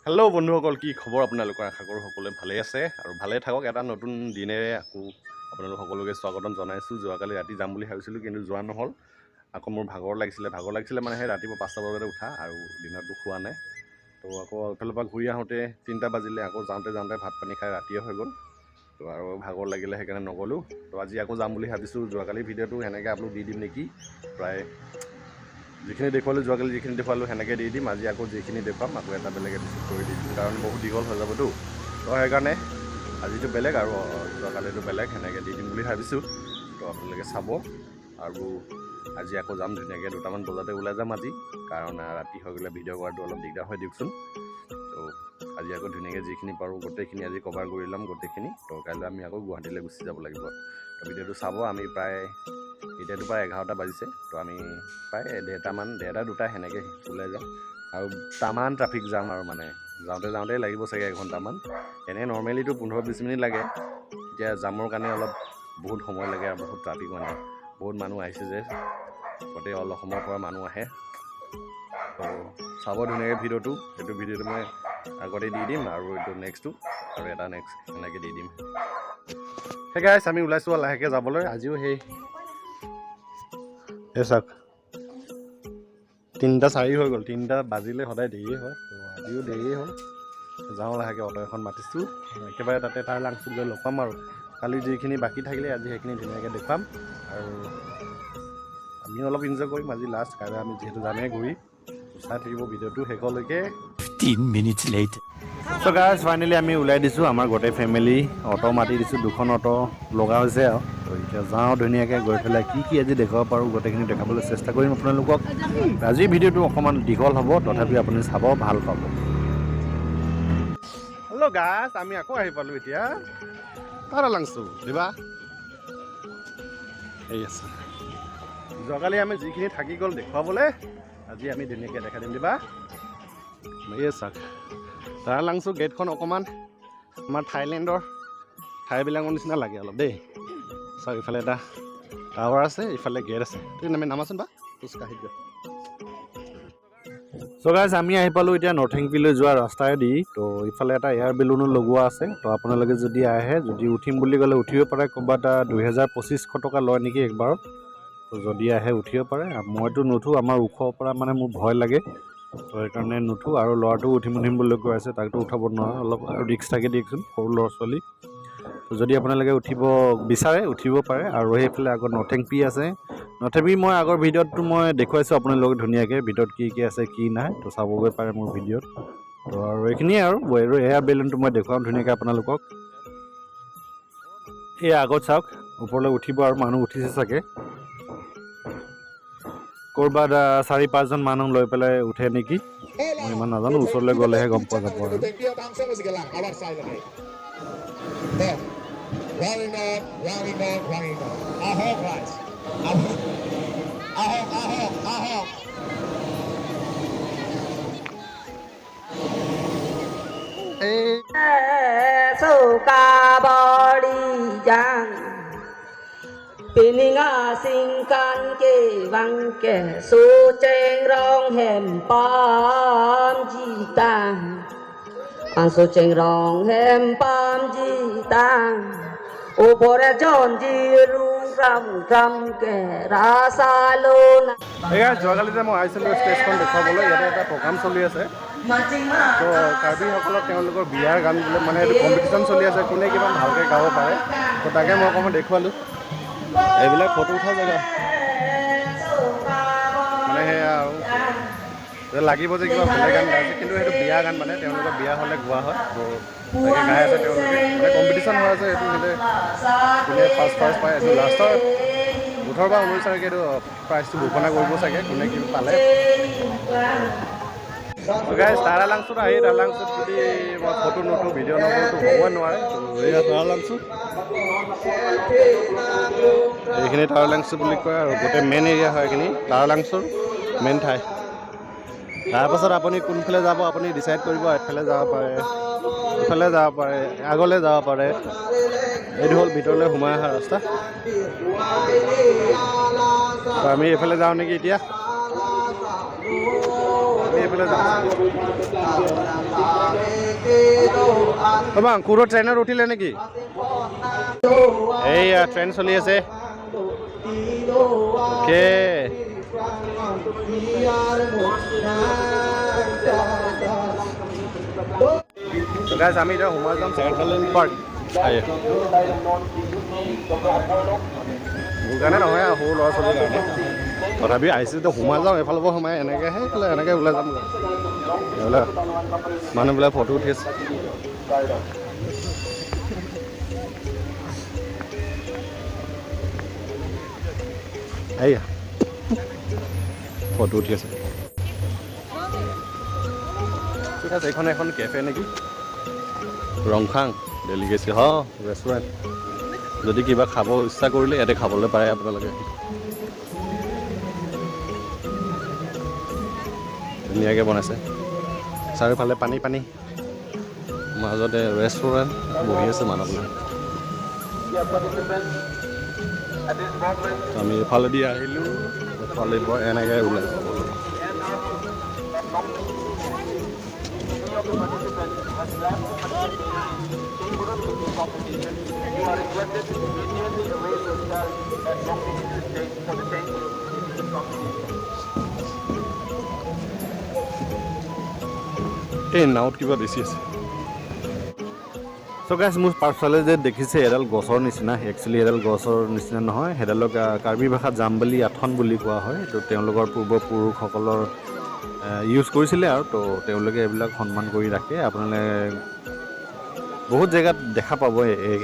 Hello' বন্ধুসকল, কি খবৰ আপোনালোকৰ? আশা কৰোঁ সকলোৱে ভালেই আছে আৰু ভালেই থাকক। এটা নতুন দিনেৰে আকৌ আপোনালোক সকলোকে স্বাগতম জনাইছোঁ। যোৱাকালি ৰাতি যাম বুলি ভাবিছিলোঁ, কিন্তু যোৱা নহ'ল। আকৌ মোৰ ভাগৰ লাগিছিলে মানে সেই ৰাতিপুৱা 5টা বজাতে উঠা আৰু দিনতো খোৱা নাই। তো আকৌ এইফালৰ পৰা ঘূৰি আহোঁতে 3টা বাজিলে। আকৌ যাওঁতে ভাত পানী খাই ৰাতিয়ে হৈ গ'ল। তো আৰু ভাগৰ লাগিলে, সেইকাৰণে নগ'লোঁ। তো আজি আকৌ যাম বুলি ভাবিছোঁ। যোৱাকালি ভিডিঅ'টো সেনেকৈ আপলোড দি দিম নেকি, প্ৰায় যিখিনি দেখুৱালোঁ যোৱাকালি যিখিনি দেখুৱালোঁ সেনেকৈ দি দিম। আজি আকৌ যিখিনি দেখুৱাম আকৌ এটা বেলেগ এপিছ'ড কৰি দি দিম, কাৰণ বহুত দীঘল হৈ যাবতো। তো সেইকাৰণে আজিটো বেলেগ আৰু যোৱাকালিটো বেলেগ, সেনেকৈ দি দিম বুলি ভাবিছোঁ। তো আপোনালোকে চাব। আৰু আজি আকৌ যাম ধুনীয়াকৈ 2টামান বজাতে ওলাই যাম আজি, কাৰণ ৰাতি হৈ গ'লে ভিডিঅ' কৰাটো অলপ দিগদাৰ হয় দিয়কচোন। তো আজি আকৌ ধুনীয়াকৈ যিখিনি পাৰোঁ গোটেইখিনি আজি কভাৰ কৰি ল'ম গোটেইখিনি। তো কাইলৈ আমি আকৌ গুৱাহাটীলৈ গুচি যাব লাগিব। তো ভিডিঅ'টো চাব। আমি এতিয়াতো প্ৰায় 11টা বাজিছে। তো আমি প্ৰায় 1:30, 2টা সেনেকৈ ওলাই যাম। আৰু তামান ট্ৰাফিক জাম আৰু মানে যাওঁতে লাগিব চাগে 1 ঘণ্টামান। এনেই নৰ্মেলিটো 15-20 মিনিট লাগে। এতিয়া জামৰ কাৰণে অলপ বহুত সময় লাগে আৰু বহুত ট্ৰাফিক, মানে বহুত মানুহ আহিছে যে, গোটেই অল অসমৰ পৰা মানুহ আহে। তো চাব ধুনীয়াকৈ ভিডিঅ'টো। এইটো ভিডিঅ'টো মই আগতে দি দিম আৰু এইটো নেক্সট সেনেকৈ দি দিম। সেই গাইছ, আমি ওলাইছোঁ লাহেকৈ যাবলৈ। আজিও সেই চাওক 3:04 হৈ গ'ল। 3টা বাজিলে সদায় দেৰিয়ে হয়। তো আজিও দেৰিয়ে হ'ল। যাওঁ লাহেকৈ, অটো এখন মাতিছোঁ। একেবাৰে তাতে তাৰ লাংচুত গৈ লগ পাম আৰু কালি যিখিনি বাকী থাকিলে আজি সেইখিনি ধুনীয়াকৈ দেখুৱাম। আৰু আমিও অলপ এনজয় কৰিম আজি লাষ্ট। কাইলৈ আমি যিহেতু যামেই ঘূৰি, চাই থাকিব ভিডিঅ'টো শেষলৈকে। 15 minutes later. চ' গাইজ, ফাইনেলি আমি ওলাই দিছোঁ আমাৰ গোটেই ফেমিলি। অটো মাতি দিছোঁ, 2খন অটো লগা হৈছে আৰু। তো এতিয়া যাওঁ ধুনীয়াকৈ গৈ পেলাই কি আজি দেখাব পাৰোঁ গোটেইখিনি দেখাবলৈ চেষ্টা কৰিম আপোনালোকক। আজিৰ ভিডিঅ'টো অকণমান দীঘল হ'ব, তথাপি আপুনি চাব, ভাল পাব। হেল্ল' গাইজ, আমি আকৌ আহি পালোঁ এতিয়া। তাৰ লাংছোঁ দিবা এই আছে। যোৱাকালি আমি যিখিনি থাকি গ'ল দেখুৱাবলৈ, আজি আমি ধুনীয়াকৈ দেখাই দিম দিবা। এই চাওক, তাৰ লাংছোঁ গেটখন অকণমান আমাৰ থাইলেণ্ডৰ ঠাইবিলাকৰ নিচিনা লাগে অলপ দেই। চাওক, ইফালে এটা টাৱাৰ আছে, ইফালে গেট আছে। তুমি নামাচোন বা খোজকাঢ়ি যোৱা। চ' গাইজ, আমি আহি পালোঁ এতিয়া নৰ্থেংপীলৈ যোৱা ৰাস্তাইদি। তো ইফালে এটা এয়াৰ বেলুনো লগোৱা আছে। তো আপোনালোকে যদি আহে, যদি উঠিম বুলি ক'লে উঠিব পাৰে। ক'ৰবাত 2200-2500 টকা লয় নেকি একবাৰত। তো যদি আহে উঠিব পাৰে। মইতো নুঠোঁ, আমাৰ ওখৰ পৰা মানে মোৰ ভয় লাগে। তো সেইকাৰণে নুঠোঁ। আৰু ল'ৰাটোও উঠিম বুলি কৈ আছে, তাকতো উঠাব নোৱাৰোঁ, অলপ ৰিক্স থাকে দিয়কচোন, সৰু ল'ৰা ছোৱালী। তো যদি আপোনালোকে উঠিব বিচাৰে উঠিব পাৰে। আৰু সেইফালে আগত নৰ্থেংপী আছে। নৰ্থেংপী মই আগৰ ভিডিঅ'টো মই দেখুৱাইছোঁ আপোনালোকক ধুনীয়াকৈ, ভিতৰত কি আছে কি নাই। তো চাবগৈ পাৰে মোৰ ভিডিঅ'ত। তো আৰু এইখিনিয়ে আৰু এয়াৰ বেলুনটো মই দেখুৱাম ধুনীয়াকৈ আপোনালোকক। এই আগত চাওক, ওপৰলৈ উঠিব আৰু মানুহ উঠিছে চাগে। ক'ৰবাত 4-5জন মানুহ লৈ পেলাই উঠে নেকি, মই ইমান নাজানো। ওচৰলৈ গ'লেহে গম পোৱা যাব আৰু। Sukabadi jang Pininga singkan ke bangke su cheng rong hem pam ji tang An su cheng rong hem pam ji tang Upore jon ji rung ram ke rasa lona এয়া যোৱাকালি যে মই আহিছিলোঁ ষ্টেজখন দেখুৱাবলৈ, ইয়াতে এটা প্ৰগ্ৰাম চলি আছে। তো কাৰ্বিসকলক তেওঁলোকৰ বিয়াৰ গান বোলে, মানে এইটো কম্পিটিশ্যন চলি আছে, কোনে কিমান ভালকৈ গাব পাৰে। তো তাকে মই অকণমান দেখুৱালোঁ। এইবিলাক ফটো উঠা জেগা, মানে সেয়া আৰু লাগিব যে কিবা বেলেগ গান গাইছে, কিন্তু সেইটো বিয়া গান, মানে তেওঁলোকৰ বিয়া হ'লে গোৱা হয়। তো তাকে গাই আছে তেওঁলোকে, মানে কম্পিটিশ্যন হৈ আছে। এইটো সিহঁতে কোনে ফাৰ্ষ্ট পায়, এইটো লাষ্টৰ 18 বা 19 তাৰিখে এইটো প্ৰাইজটো ঘোষণা কৰিব চাগে, কোনে কি পালে। গাইজ, তাৰা লাংচুত আহি লাংচুত যদি মই ফটো নুঠোঁ, ভিডিঅ' নকৰোঁতো হ'বই নোৱাৰে। এয়া তাৰা লাংচু, এইখিনি তাৰা লাংচু বুলি কয় আৰু গোটেই মেইন এৰিয়া হয় এইখিনি তাৰা লাংচুৰ মেইন ঠাই। তাৰপাছত আপুনি কোনফালে যাব আপুনি ডিচাইড কৰিব। এফালে যাব পাৰে, ইফালে যাব পাৰে, আগলৈ যাব পাৰে। এইটো হ'ল ভিতৰলৈ সোমাই অহা ৰাস্তা। আমি এইফালে যাওঁ নেকি এতিয়া, আমি এইফালে যাওঁ চাগে। বাবা কুৰো ট্ৰেইনত উঠিলে নেকি এইয়া ট্ৰেইন চলি আছে ওকে গাইজ আমি এতিয়া সোমাই যাম চেণ্ট্ৰেল পাৰ্ক মোৰ কাৰণে নহয় সৰু ল'ৰা ছোৱালীৰ কাৰণে তথাপি আহিছোঁ এতিয়া সোমাই যাওঁ এফালৰ পৰা সোমাই এনেকৈ সেইফালে এনেকৈ ওলাই যাম এইফালে মানুহবিলাক ফটো উঠি আছে এইয়া ফটো উঠি আছে ঠিক আছে এইখন এখন কেফে নেকি ৰংখাং ডেলিগেচি ৰেষ্টুৰেণ্ট যদি কিবা খাব ইচ্ছা কৰিলে ইয়াতে খাবলৈ পাৰে আপোনালোকে ধুনীয়াকৈ বনাইছে চাৰিওফালে পানী পানী মাজতে ৰেষ্টুৰেণ্ট বহি আছে মানুহবিলাক আমি এফালেদি আহিলোঁ এফালে এনেকৈ ওলাইছোঁ এই নাৱত কিবা বেছি আছে চ' গাইজ মোৰ পাছফালে যে দেখিছে এডাল গছৰ নিচিনা একচুৱেলি এডাল গছৰ নিচিনা নহয় সেইডালক কাৰ্বি ভাষাত জাম্বলি আঠন বুলি কোৱা হয় তো তেওঁলোকৰ পূৰ্বপুৰুষসকলৰ ইউজ কৰিছিলে আৰু তো তেওঁলোকে এইবিলাক সন্মান কৰি ৰাখে আপোনালোকে বহুত জেগাত দেখা পাব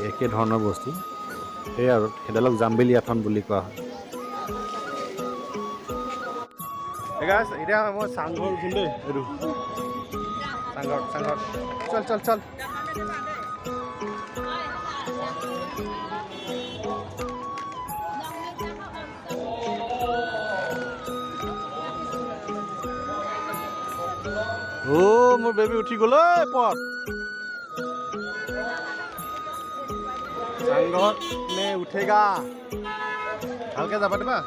একে ধৰণৰ বস্তু সেয়াই আৰু সেইডালক জাম্বেলি আঠন বুলি কোৱা হয় এতিয়া মই চাংঘৰ উঠিম দেই এইটো চাংঘৰ চল চল চল মোৰ বেবী উঠি গ'ল পথ চাংঘৰত মে উঠেগা ভালকে যাবা দিবা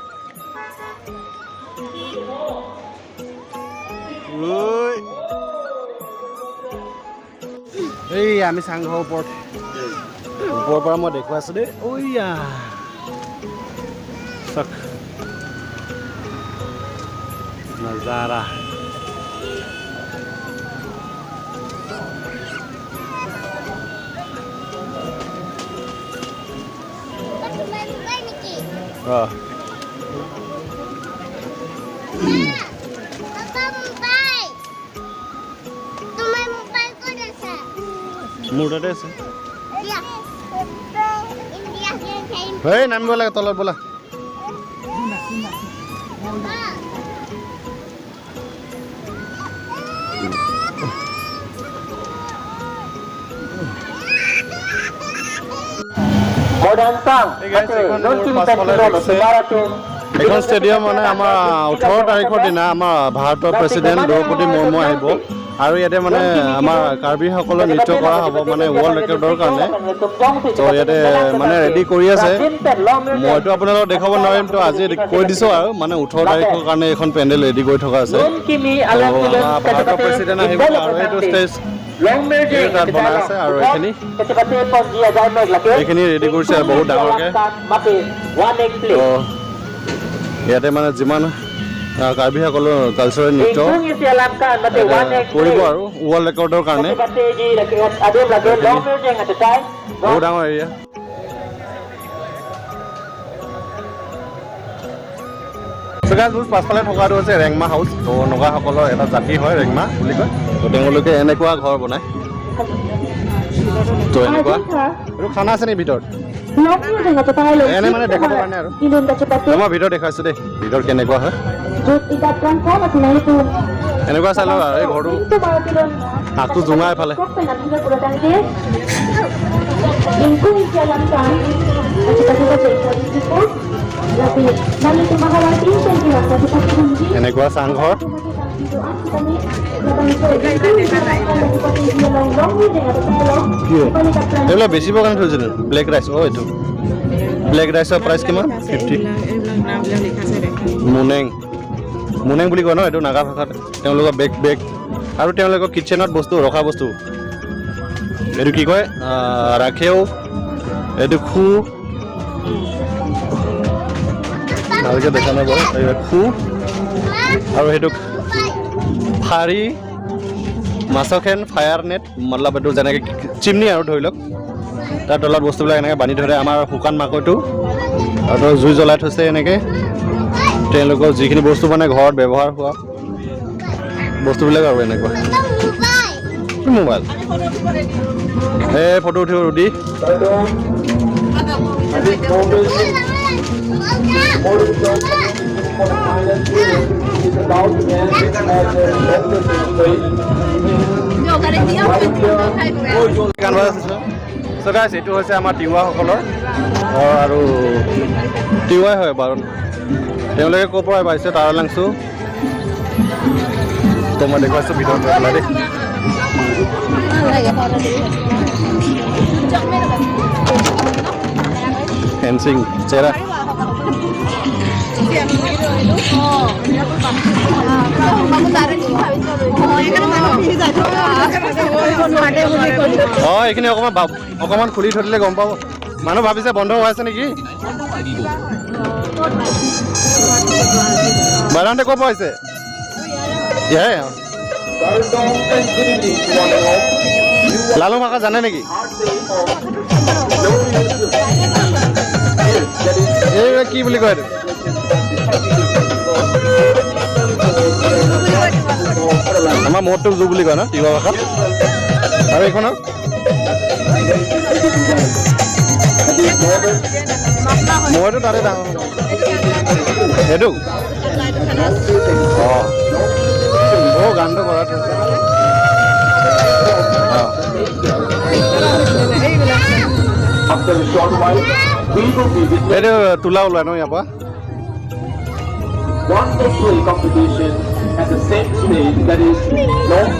এই আমি চাংঘৰৰ ওপৰত ওপৰৰ পৰা মই দেখুৱাই আছো দেই ঐয়া চাক নজাৰা মোৰ তাতে আছে হেই নামিব লাগে তলত ব'লা এখন ষ্টেডিয়াম মানে আমাৰ 18 তাৰিখৰ দিনা আমাৰ ভাৰতৰ প্ৰেচিডেণ্ট দ্ৰৌপদী মুৰ্মু আহিব আৰু ইয়াতে মানে আমাৰ কাৰ্বিসকলে নৃত্য কৰা হ'ব মানে ৱৰ্ল্ড ৰেকৰ্ডৰ কাৰণে তো ইয়াতে মানে ৰেডি কৰি আছে মইতো আপোনালোকক দেখাব নোৱাৰিম তো আজি কৈ দিছোঁ আৰু মানে 18 তাৰিখৰ কাৰণে এখন পেণ্ডেল ৰেডি কৰি থকা আছে ভাৰতৰ প্ৰেচিডেণ্ট আহিব আৰু এইটো ষ্টেজ তাত বনাই আছে আৰু এইখিনি ৰেডি কৰিছে বহুত ডাঙৰকৈ ইয়াতে মানে যিমান কাৰ্বিসকলৰ কালচাৰেল নৃত্য কৰিব আৰু ৱৰ্ল্ড ৰেকৰ্ডৰ কাৰণে বহুত ডাঙৰ এৰিয়া পাছফালে থকাটো হৈছে ৰেংমা হাউচ তো নগাসকলৰ এটা জাতি হয় ৰেংমা বুলি কয় তো তেওঁলোকে এনেকুৱা ঘৰ বনায় তো এনেকুৱা এইটো খানা আছে নেকি ভিতৰত এনে মানে দেখাবৰ কাৰণে আৰু মই ভিতৰত দেখাইছোঁ দেই ভিতৰত কেনেকুৱা হয় এনেকুৱা চাই লওক আৰু এই ঘৰটো হাতটো জোঙা এফালে এনেকুৱা চাংঘৰ এইবিলাক বেচিবৰ কাৰণে থৈছিলোঁ ব্লেক ৰাইচ এইটো ব্লেক ৰাইচৰ প্ৰাইচ কিমান 50 মুনেং বুলি কয় ন এইটো নাগা ভাষাত তেওঁলোকৰ বেগ আৰু তেওঁলোকৰ কিটচেনত বস্তু ৰখা বস্তু এইটো কি কয় ৰাখেও এইটো খু ভালকৈ দেখা নাই বাৰু খু আৰু সেইটো ফাৰী মাছখেন ফায়াৰ নেট মতলব এইটো যেনেকৈ চিমনি আৰু ধৰি লওক তাৰ তলত বস্তুবিলাক এনেকৈ বান্ধি ধৰে আমাৰ শুকান মাকৈটো আৰু জুই জ্বলাই থৈছে এনেকৈ তেওঁলোকৰ যিখিনি বস্তু মানে ঘৰত ব্যৱহাৰ হোৱা বস্তুবিলাক আৰু এনেকুৱা মোবাইল এই ফটো উঠিব ৰুদি এইটো হৈছে আমাৰ তিৱাসকলৰ আৰু তিৱাই হয় বাৰু তেওঁলোকে ক'ৰ পৰা পাইছে তাৰ লাংছো তো মই দেখুৱাইছোঁ ভিতৰত গৈ পেলাই দেই ফেন্সিং চেৰা এইখিনি অকণমান খুলি থৈ দিলে গম পাব মানুহ ভাবিছে বন্ধ হৈ আছে নেকি বাৰান্দে ক'ৰ পৰা হৈছে লালুং ভাষা জানে নেকি এই কি বুলি কয় এইটো আমাৰ মহটোক জু বুলি কয় ন তিৱা ভাষাত আৰু এইখনক মইতো তাতে ডাঙৰ সেইটো অঁ গানটো কৰা এইটো তোলা ওলোৱা ন ইয়াৰ পৰা wonderful competition at the same stage that is long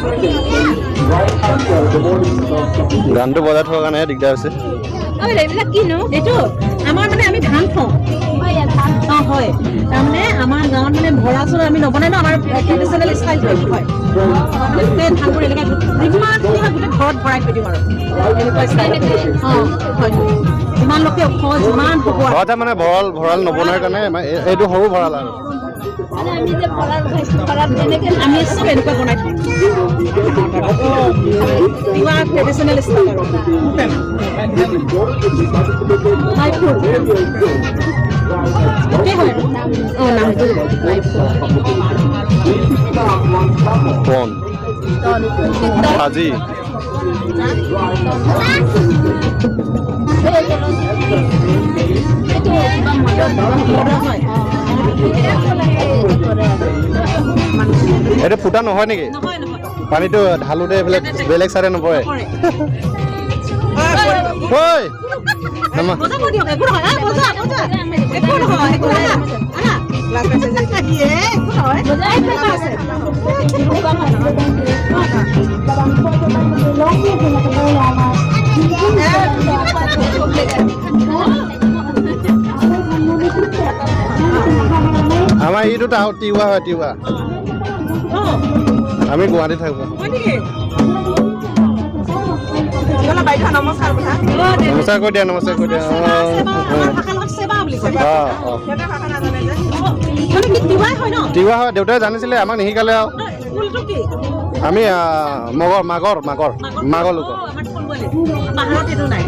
right after the morning competition. গানটো বজাই থোৱাৰ কাৰণে দিগদাৰ হৈছে এইবিলাক কিনো এইটো আমাৰ মানে আমি ধান থওঁ হয় তাৰমানে আমাৰ গাঁৱত মানে ভৰা চৰা আমি নবনাই ন আমাৰ ট্ৰেডিশ্যনেল ষ্টাইলটো এইটো হয় গোটেই ধানবোৰ এনেকৈ যিমানখিনি হয় গোটেই ঘৰত ভৰাই থৈ দিম আৰু এনেকুৱা ষ্টাইল হয় যিমান লোকে ওখ যিমান ঘৰতে মানে ভঁৰাল নবনোৱাৰ কাৰণে এইটো সৰু ভঁৰাল আৰু আমি চব এনেকুৱা বনাই থওঁ কিবা ট্ৰেডিশ্যনেল ষ্টাইল আৰু কণ ভাজি এইটো ফুটা নহয় নেকি পানীটো ঢালোতে এইফালে বেলেগ চাইডে নপৰে আমাৰ এইটো তিৱা হয় তিৱা আমি গুৱাহাটীত থাকো নমস্কাৰ কৈ দিয়া নমস্কাৰ কৈ দিয়া তিৱা হয় দেউতাই জানিছিলে আমাক নিশিকালে আৰু আমি মাগৰ লোক পাহাৰত এইটো নাই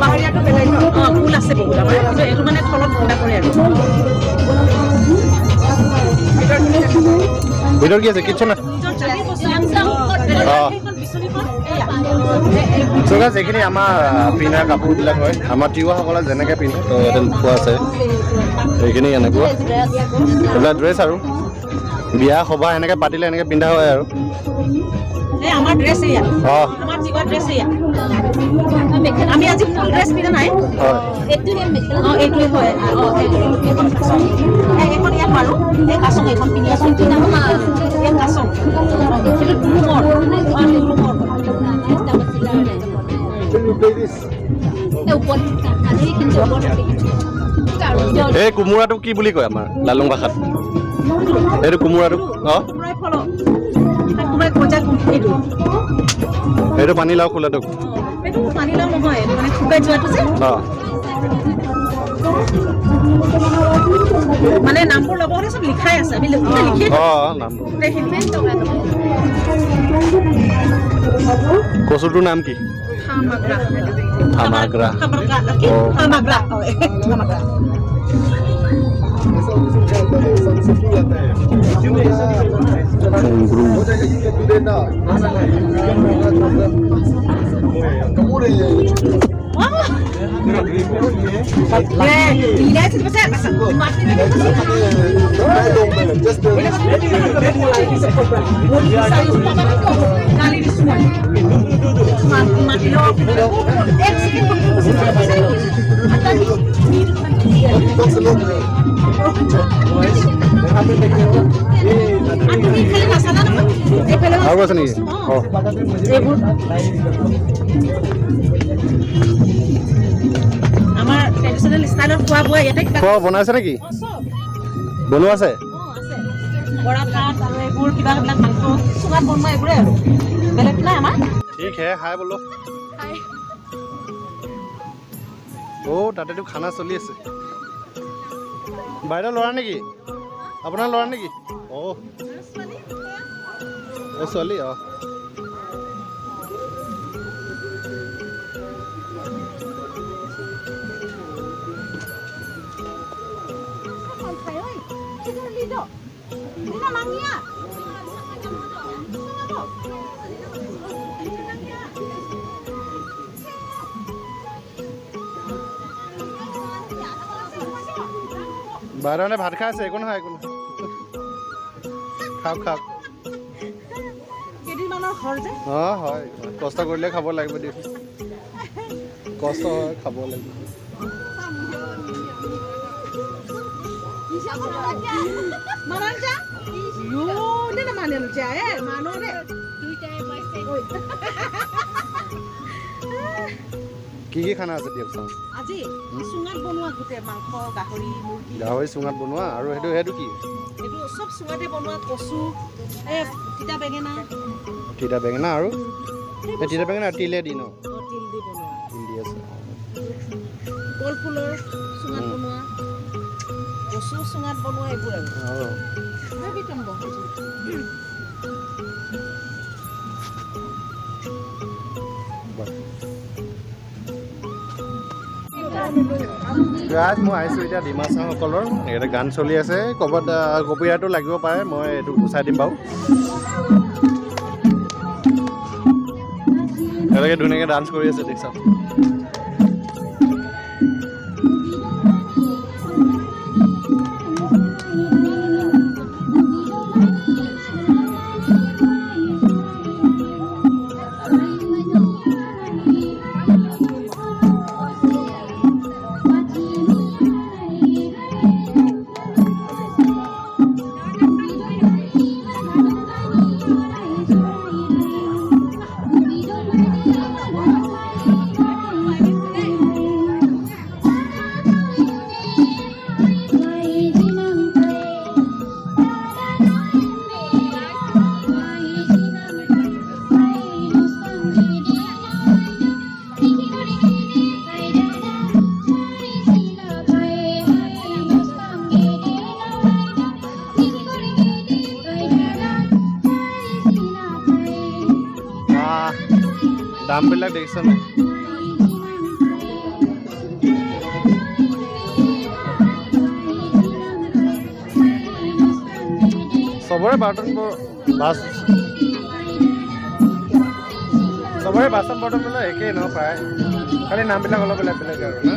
পাহাৰীয়াটো বেলেগ ফুল আছে বহুত আমাৰ এইটো মানে তলত ভণ্ডা কৰে আৰু ভিতৰত কি আছে কিটচেন যিখিনি আমাৰ পিন্ধাৰ কাপোৰবিলাক হয় আমাৰ তিৱাসকলে যেনেকৈ পিন্ধে তো ইয়াতে লিখোৱা আছে সেইখিনি এনেকুৱা এইবিলাক ড্ৰেছ আৰু বিয়া সভা এনেকৈ পাতিলে এনেকৈ পিন্ধা হয় আৰু আমাৰ ড্ৰেছ এয়া আমাৰ তিৱা ড্ৰেছ এয়া আমি আজি ফুল ড্ৰেছ পিন্ধা নাই এইটোৱে হয় এইখন ইয়াত মাৰো এই কাচং এইখন পিন্ধি আছো এই কাচং সেইটো টুলুমৰ এই কোমোৰাটো কি বুলি কয় আমাৰ লালুং ভাষাত এইটো কোমোৰাটো পৰ্যায় এইটো এইটো পানীলাও খোলাটো এইটো পানীলাও নহয় এইটো মানে শুকাই যোৱাটো যে অঁ মানে নামবোৰ ল'ব হ'লে চব লিখাই আছে আমি লিখি অঁ নাম কচুটোৰ নাম কি থামাগ্ৰা আৰু আছে নেকি অঁ আমাৰ ট্ৰেডিশ্যনেল ষ্টাইলত খোৱা বোৱা ইয়াতে খোৱা বনাইছে নেকি বনোৱা আছে বৰা ভাত আৰু এইবোৰ কিবা এইবিলাক মাংস চুঙাত বনোৱা এইবোৰে আৰু বেলেগ নাই আমাৰ ঠিক হে হাই বোলো অ' তাতেতো খানা চলি আছে বাইদেউ ল'ৰা নেকি আপোনাৰ ল'ৰা নেকি অঁ এই ছোৱালী অঁ বাইদেউনে ভাত খাই আছে একো নহয় একো নহয় খাওক খাওক কেইদিনমানৰ ঘৰ যে অঁ হয় কষ্ট কৰিলে খাব লাগিব দিয়ক কষ্ট হয় খাব লাগিব কি খানা আছে দিয়ক চাওঁ আজি চুঙাত বনোৱা গোটেই মাংস গাহৰি মুৰ্গী গাহৰি চুঙাত বনোৱা আৰু সেইটো কি এইটো চব চুঙাতে বনোৱা কচু তিতা বেঙেনা আৰু এই তিতা বেঙেনা তিলে দি ন তিল দি বনোৱা তিল দি আছে কল ফুলৰ চুঙাত বনোৱা কচু চুঙাত বনোৱা এইবোৰ আৰু গাইজ মই আহিছোঁ এতিয়া ডিমাচাসকলৰ ইয়াতে গান চলি আছে ক'ৰবাত কপিৰাইটো লাগিব পাৰে মই এইটো গুচাই দিম বাৰু তেওঁলোকে ধুনীয়াকৈ ডান্স কৰি আছে দেখিছা দামবিলাক দেখিছেনে চবৰে বাচন বৰ্তনবিলাক একেই ন প্ৰায় খালি নামবিলাক অলপ বেলেগ বেলেগ আৰু না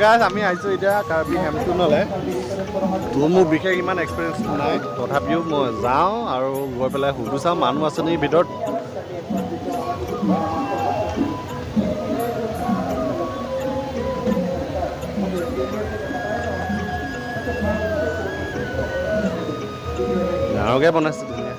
গাইজ আমি আহিছোঁ এতিয়া কাৰ্বি হেমকুণ্ডলৈ মোৰ বিশেষ ইমান এক্সপিৰিয়েঞ্চ নাই তথাপিও মই যাওঁ আৰু গৈ পেলাই সুধি চাওঁ মানুহ আছে নেকি ভিতৰত ডাঙৰকৈ বনাইছে ধুনীয়া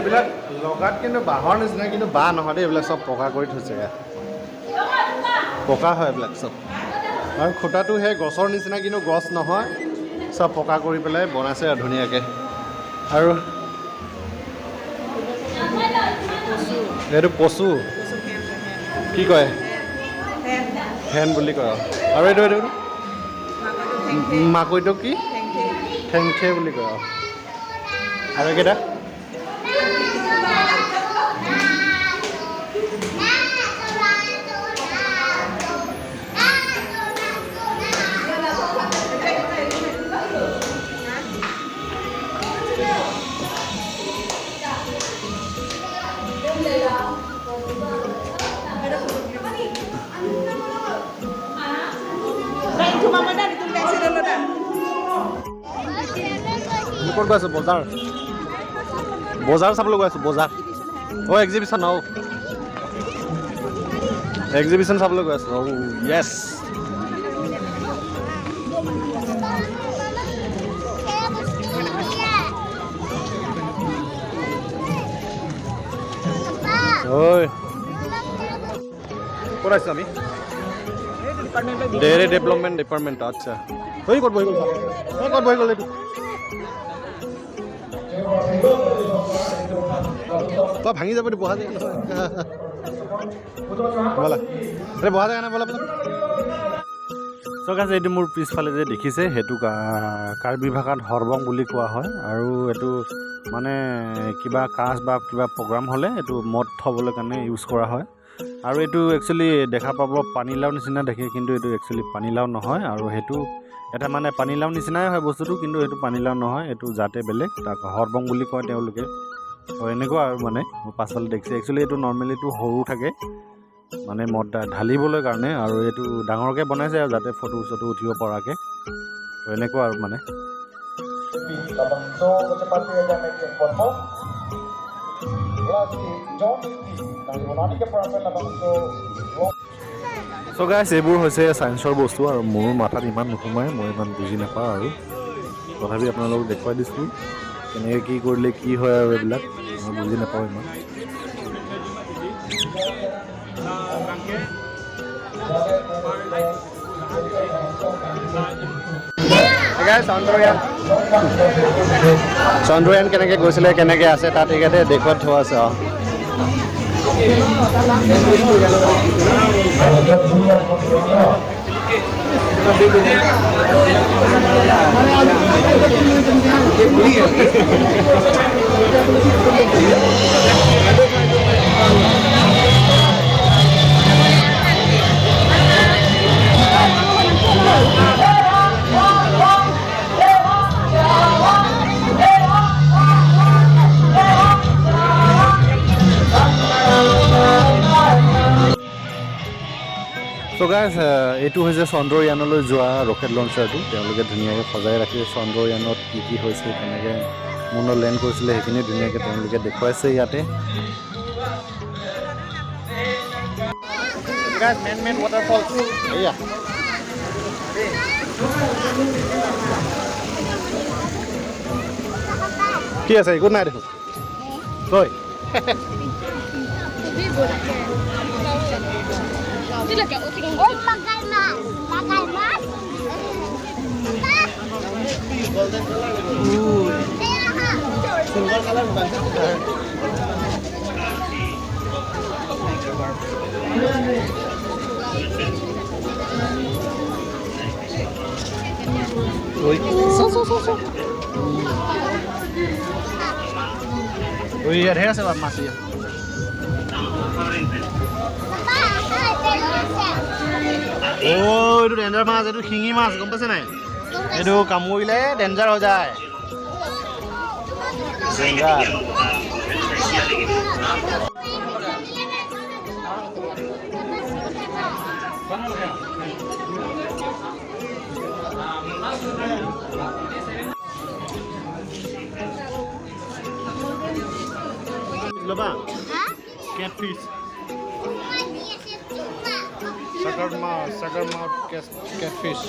এইবিলাক লগাত কিন্তু বাঁহৰ নিচিনা কিন্তু বাঁহ নহয় দেই এইবিলাক চব পকা কৰি থৈছে পকা হয় এইবিলাক চব আৰু খুঁটাটো সেই গছৰ নিচিনা কিন্তু গছ নহয় চব পকা কৰি পেলাই বনাইছে আৰু ধুনীয়াকৈ আৰু এইটো কচু কি কয় ফেন বুলি কয় আৰু এইটো এইটো মাকৈটো কি ঠেংঠে বুলি কয় আৰু এইকেইটা ক'ত গৈ আছোঁ বজাৰ বজাৰ চাবলৈ গৈ আছোঁ বজাৰ এক্সিবিশ্যন এক্সিবিশ্যন চাবলৈ গৈ আছোঁ য়েছ ক'ত আছোঁ আমি ডেইৰী ডেভেলপমেণ্ট ডিপাৰ্টমেণ্ট আচ্ছা ক'ত বহি গ'ল ক'ত বহি গ'ল এইটো তই ভাঙি যাব বহা জেগা নহয় ব'লা বহা জেগা নাই ব'লা চক আছে এইটো মোৰ পিছফালে যে দেখিছে সেইটো কাৰ্বি ভাষাত হৰবং বুলি কোৱা হয় আৰু এইটো মানে কিবা কাজ বা কিবা প্ৰগ্ৰাম হ'লে এইটো মদ থ'বলৈ কাৰণে ইউজ কৰা হয় আৰু এইটো একচুৱেলি দেখা পাব পানীলাও নিচিনা দেখে কিন্তু এইটো একচুৱেলি পানীলাও নহয় আৰু সেইটো এটা মানে পানীলাও নিচিনাই হয় বস্তুটো কিন্তু এইটো পানীলাও নহয় এইটো জাতে বেলেগ তাক হৰবং বুলি কয় তেওঁলোকে তো এনেকুৱা আৰু মানে মোৰ পাছফালে দেখিছে একচুৱেলি এইটো নৰ্মেলিটো সৰু থাকে মানে মদ ঢালিবলৈ কাৰণে আৰু এইটো ডাঙৰকৈ বনাইছে আৰু যাতে ফটো চটো উঠিব পৰাকৈ তো এনেকুৱা আৰু মানে চ' গাইছ এইবোৰ হৈছে ছায়েন্সৰ বস্তু আৰু মোৰ মাথাত ইমান নোসোমায় মই ইমান বুজি নাপাওঁ আৰু তথাপি আপোনালোকক দেখুৱাই দিছোঁ কেনেকৈ কি কৰিলে কি হয় আৰু এইবিলাক মই বুজি নাপাওঁ ইমান চন্দ্ৰয়ান কেনেকৈ গৈছিলে কেনেকৈ আছে তাত ইয়াতে দেখুৱাই থোৱা আছে চ' গাইজ এইটো হৈছে চন্দ্ৰয়ানলৈ যোৱা ৰকেট লঞ্চাৰটো তেওঁলোকে ধুনীয়াকৈ সজাই ৰাখিছে চন্দ্ৰয়ানত কি কি হৈছে কেনেকৈ মুনত লেণ্ড কৰিছিলে সেইখিনি ধুনীয়াকৈ তেওঁলোকে দেখুৱাইছে ইয়াতে মেন ৱাটাৰফল এয়া কি আছে একো নাই দেখোন কৈ Oh, pakai mas. Silver color bukan sih? Oh iya, ada sebab masih ya. Oh, itu danger mas, itu hingi mas, gom paise nai? Itu kamu ile danger ho jay. Singer. Laba. Catfish. Sugar mouth catfish.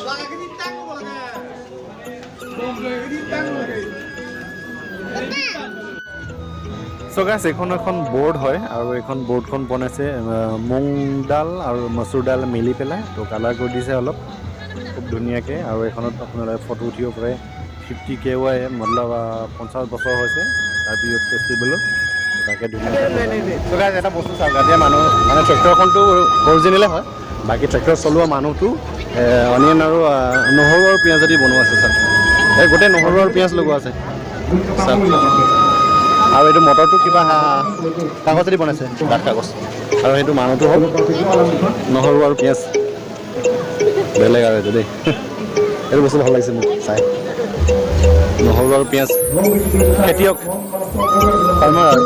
So guys, এখন board হয় আৰু এখন বোৰ্ডখন বনাইছে মুং ডাল আৰু মসুৰ ডাল মিলি পেলাই তো colour কৰি দিছে অলপ খুব ধুনীয়াকৈ আৰু এখনত আপোনালোকে ফটো উঠিব পাৰে 50 KY মতলব 50 বছৰ হৈছে কাৰ্বি ইউথ ফেষ্টিভেলত তাকে ধুনীয়াকৈ তো গাইজ এটা বস্তু চাওক এতিয়া মানুহ মানে ট্ৰেক্টৰখনটো অৰিজিনেলে হয় বাকী ট্ৰেক্টৰ চলোৱা মানুহটো অনিয়ন আৰু নহৰু আৰু পিঁয়াজ দি বনোৱা আছে চাওক এই গোটেই নহৰু আৰু পিঁয়াজ লগোৱা আছে চাওক আৰু এইটো মটৰটো কিবা কাগজেদি বনাইছে ডাঠ কাগজ আৰু সেইটো মানুহটো হ'ল নহৰু আৰু পিঁয়াজ বেলেগ আৰু এইটো দেই এইটো বস্তু ভাল লাগিছে মোক চাই নহৰু আৰু পিঁয়াজ খেতিয়ক ফাৰ্মাৰ আৰু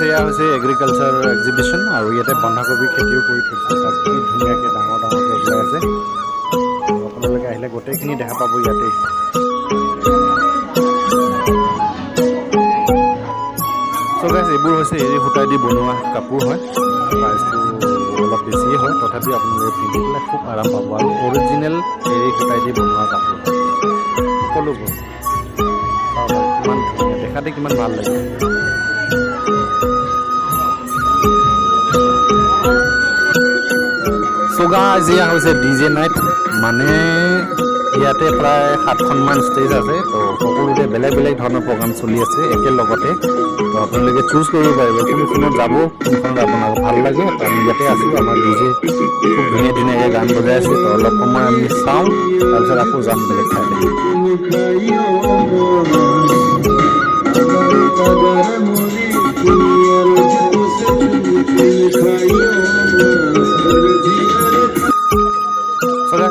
এয়া হৈছে এগ্ৰিকালচাৰ এক্সিবিশ্যন আৰু ইয়াতে বন্ধাকবি খেতিও কৰি থৈছে চাওক কি ধুনীয়াকৈ ডাঙৰ ডাঙৰকৈ ওলাই আছে আপোনালোকে আহিলে গোটেইখিনি দেখা পাব ইয়াতে চ' গাইজ এইবোৰ হৈছে এৰী সূতাই দি বনোৱা কাপোৰ হয় প্ৰাইচটো অলপ বেছিয়ে হয় তথাপি আপোনালোকে পিন্ধি পেলাই খুব আৰাম পাব আৰু অৰিজিনেল এৰী সূতাই দি বনোৱা কাপোৰ সকলোবোৰ কিমান ধুনীয়া দেখাতে কিমান ভাল লাগে চুগা এয়া হৈছে ডিজে নাইট মানে ইয়াতে প্ৰায় 7খনমান ষ্টেজ আছে তো সকলোতে বেলেগ বেলেগ ধৰণৰ প্ৰগ্ৰাম চলি আছে একেলগতে তো আপোনালোকে চুজ কৰিব পাৰিব কোনখনত যাব কোনখনত আপোনাক ভাল লাগে আমি ইয়াতে আছোঁ আমাৰ ডিজে খুব ধুনীয়া ধুনীয়াকৈ গান বজাই আছে তো অলপ সময় আমি চাওঁ তাৰপিছত আকৌ যাম বেলেগ ঠাইলৈ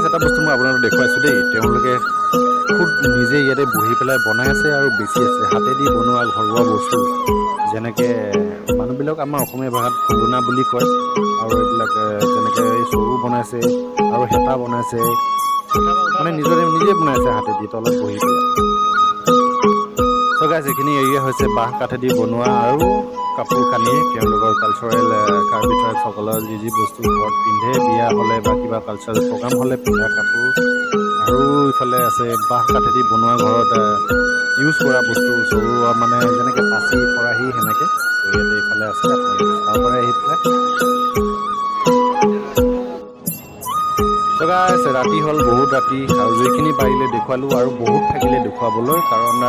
এটা বস্তু মই আপোনালোকক দেখুৱাইছোঁ দেই তেওঁলোকে খুব নিজে ইয়াতে বহি পেলাই বনাই আছে আৰু বেছি আছে হাতেদি বনোৱা ঘৰুৱা বস্তু যেনেকৈ মানুহবিলাক আমাৰ অসমীয়া ভাষাত খুন্দনা বুলি কয় আৰু এইবিলাক যেনেকৈ চৰু বনাইছে আৰু হেতা বনাইছে মানে নিজে বনাইছে হাতেদি তলত বহি পেলাই চ' গাইজ এইখিনি এৰিয়া হৈছে বাঁহ কাঠেদি বনোৱা আৰু কাপোৰ কানি তেওঁলোকৰ কালচাৰেল কাৰ্বি ট্ৰাইবসকলৰ যি বস্তু ঘৰত পিন্ধে বিয়া হ'লে বা কিবা কালচাৰেল প্ৰগ্ৰাম হ'লে পিন্ধা কাপোৰ আৰু ইফালে আছে বাঁহ কাঠেদি বনোৱা ঘৰত ইউজ কৰা বস্তু চৰুৱা মানে যেনেকৈ পাচি খৰাহী সেনেকৈ তো ইয়াতে ইফালে আছে আপোনালোকে চাব পাৰে আহি পেলাই। চ' গাইছ ৰাতি হ'ল বহুত ৰাতি আৰু যিখিনি পাৰিলে দেখুৱালোঁ আৰু বহুত থাকিলে দেখুৱাবলৈ কাৰণ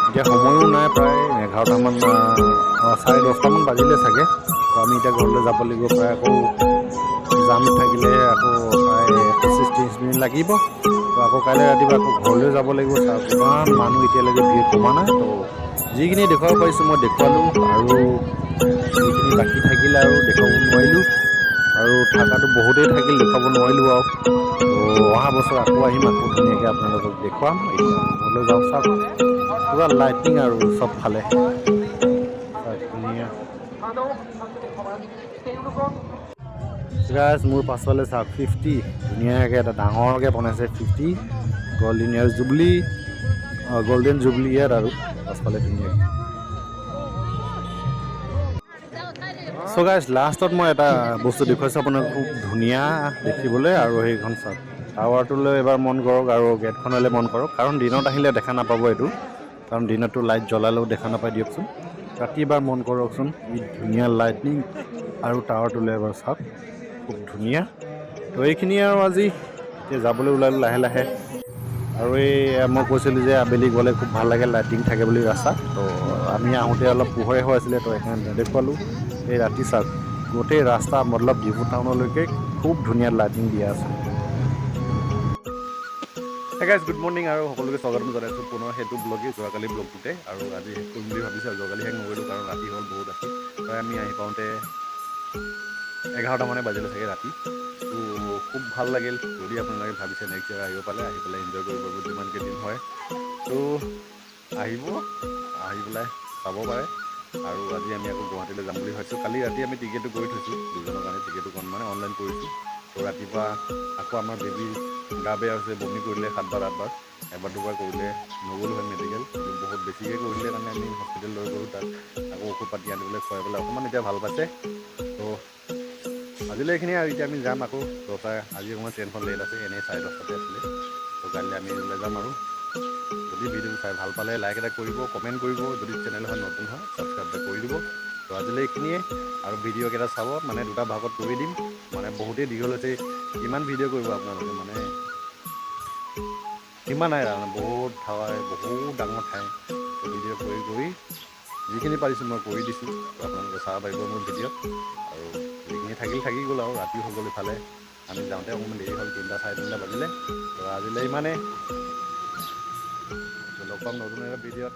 এতিয়া সময়ো নাই প্ৰায় 11টামান 10:30মান বাজিলে চাগে। তো আমি এতিয়া ঘৰলৈ যাব লাগিব প্ৰায় আকৌ জাম থাকিলে আকৌ প্ৰায় 25-30 মিনিট লাগিব। তো আকৌ কাইলৈ ৰাতিপুৱা আকৌ ঘৰলৈ যাব লাগিব। চাওক ইমান মানুহ এতিয়ালৈকে ভিৰ কমা নাই। তো যিখিনি দেখুৱাব পাৰিছোঁ মই দেখুৱালোঁ আৰু যিখিনি বাকী থাকিলে আৰু দেখুৱাব নোৱাৰিলোঁ আৰু থকাটো বহুতেই থাকিল দেখুৱাব নোৱাৰিলোঁ আৰু। তো অহা বছৰ আকৌ আহিম আকৌ ধুনীয়াকৈ আপোনালোকক দেখুৱাম। এতিয়া আমি ঘৰলৈ যাওঁ। চাওক পূৰা লাইটিং আৰু চবফালে চাওক ধুনীয়া। গাইজ মোৰ পাছফালে চাওক 50 ধুনীয়াকৈ এটা ডাঙৰকৈ বনাইছে 50 গল্ডেন জুবলি ইয়াত আৰু পাছফালে ধুনীয়াকৈ। চ' গাইজ লাষ্টত মই এটা বস্তু দেখুৱাইছোঁ আপোনাক খুব ধুনীয়া দেখিবলৈ আৰু সেইখন চাওক টাৱাৰটোলৈ এবাৰ মন কৰক আৰু গেটখনলৈ মন কৰক কাৰণ দিনত আহিলে দেখা নাপাব এইটো কাৰণ দিনততো লাইট জ্বলালেও দেখা নাপায় দিয়কচোন। ৰাতি এবাৰ মন কৰকচোন ই ধুনীয়া লাইটনিং আৰু টাৱাৰটোলৈ এবাৰ চাওক খুব ধুনীয়া। তো এইখিনিয়ে আৰু আজি এতিয়া যাবলৈ ওলালোঁ লাহে লাহে আৰু এই মই কৈছিলোঁ যে আবেলি গ'লে খুব ভাল লাগে লাইটিং থাকে বুলি ৰাস্তাত। তো আমি আহোঁতে অলপ পোহৰে হৈ আছিলে তো সেইকাৰণে নেদেখুৱালোঁ। এই ৰাতি চাওক গোটেই ৰাস্তা মতলব ডিব্ৰু টাউনলৈকে খুব ধুনীয়া লাইটিং দিয়া আছে। গাইজ গুড মৰ্ণিং আৰু সকলোকে স্বাগতম জনাইছোঁ পুনৰ সেইটো ব্লগেই যোৱাকালি ব্লগটোতে আৰু আজি শেষ কৰিম বুলি ভাবিছোঁ আৰু যোৱাকালি শেষ নকৰিলোঁ কাৰণ ৰাতি হ'ল বহুত ৰাতি। প্ৰায় আমি আহি পাওঁতে 11টামানে বাজিলে চাগে ৰাতি। তো খুব ভাল লাগিল। যদি আপোনালোকে ভাবিছে নেক্সট ইয়াৰ আহিব পালে আহি পেলাই এনজয় কৰিব পাৰিব যিমানকৈ দিন হয়। তো আহিব আহি পেলাই চাব পাৰে আৰু আজি আমি আকৌ গুৱাহাটীলৈ যাম বুলি ভাবিছোঁ। কালি ৰাতি আমি টিকেটটো কৰি থৈছোঁ দুজনৰ কাৰণে টিকেটটো মানে অনলাইন কৰিছোঁ। তো ৰাতিপুৱা আকৌ আমাৰ বেবী গা বেয়া হৈছে বমি কৰিলে 7 বাৰ 8 বাৰ এবাৰ দুবাৰ কৰিলে নগ'লোঁ হয় মেডিকেল বহুত বেছিকৈ কৰিলে কাৰণে আমি হস্পিটেল লৈ গ'লোঁ তাত আকৌ ঔষধ পাতি আনিবলৈ খুৱাই পেলাই অকণমান এতিয়া ভাল পাইছে। তো আজিলৈ এইখিনিয়ে আৰু এতিয়া আমি যাম আকৌ আজি অকণমান ট্ৰেইনখন লেট আছে এনেই 10:30 আছিলে। তো কাইলৈ আমি ওলাই যাম আৰু যদি ভিডিঅ'টো চাই ভাল পালে লাইক এটা কৰিব কমেণ্ট কৰিব যদি চেনেল হয় নতুন হয় ছাবস্ক্ৰাইব এটা কৰি দিব। তো আজিলৈ এইখিনিয়ে আৰু ভিডিঅ' কেইটা চাব মানে দুটা ভাগত কৰি দিম মানে বহুতেই দীঘল হৈছে। কিমান ভিডিঅ' কৰিব আপোনালোকে মানে সিমান নাই তাৰমানে বহুত ডাঙৰ ঠাই ভিডিঅ' কৰি যিখিনি পাৰিছোঁ মই কৰি দিছোঁ। তো আপোনালোকে চাব পাৰিব মোৰ ভিডিঅ'ত আৰু যিখিনি থাকি গ'ল আৰু ৰাতি হৈ গ'ল ইফালে আমি যাওঁতে অকণমান দেৰি হ'ল 3টা 3:30 বাজিলে। তো আজিলৈ ইমানেই লগ পাম নতুন এটা ভিডিঅ'ত।